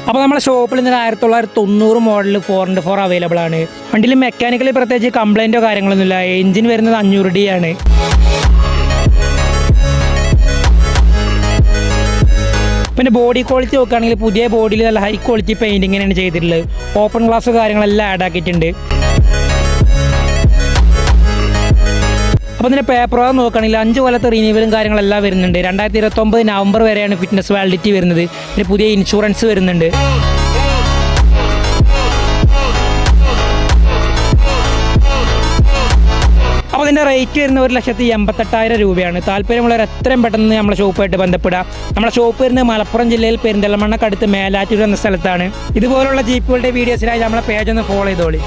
അപ്പോൾ നമ്മുടെ ഷോപ്പിൽ നിന്ന് 1990 മോഡൽ 4x4 അവൈലബിൾ ആണ്. വണ്ടിയിൽ മെക്കാനിക്കലി പ്രത്യേകിച്ച് കംപ്ലൈൻറ്റോ കാര്യങ്ങളൊന്നുമില്ല. എഞ്ചിൻ വരുന്നത് 500D ആണ്. പിന്നെ ബോഡി ക്വാളിറ്റി നോക്കുകയാണെങ്കിൽ പുതിയ ബോഡിയിൽ നല്ല ഹൈ ക്വാളിറ്റി പെയിൻറ്റിങ്ങിനാണ് ചെയ്തിട്ടുള്ളത്. ഓപ്പൺ ഗ്ലാസ് കാര്യങ്ങളെല്ലാം ആഡ് ആക്കിയിട്ടുണ്ട്. അപ്പോൾ ഇതിൻ്റെ പേപ്പർ നോക്കുകയാണെങ്കിൽ 5 കൊല്ലത്തെ റിന്യൂവലും കാര്യങ്ങളെല്ലാം വരുന്നുണ്ട്. 2029 നവംബർ വരെയാണ് ഫിറ്റ്നസ് വാലിഡിറ്റി വരുന്നത്. പിന്നെ പുതിയ ഇൻഷുറൻസ് വരുന്നുണ്ട്. അപ്പോൾ ഇതിൻ്റെ റേറ്റ് വരുന്ന 1,88,000 രൂപയാണ്. താല്പര്യമുള്ളവർ എത്രയും പെട്ടെന്ന് നമ്മളെ ഷോപ്പുമായിട്ട് ബന്ധപ്പെടുക. നമ്മുടെ ഷോപ്പ് വരുന്നത് മലപ്പുറം ജില്ലയിൽ പെരിന്തൽമണ്ണക്കടുത്ത് മേലാറ്റൂർ എന്ന സ്ഥലത്താണ്. ഇതുപോലുള്ള ജീപ്പുകളുടെ വീഡിയോസിനായി നമ്മളെ പേജ് ഒന്ന് ഫോളോ ചെയ്തോളി.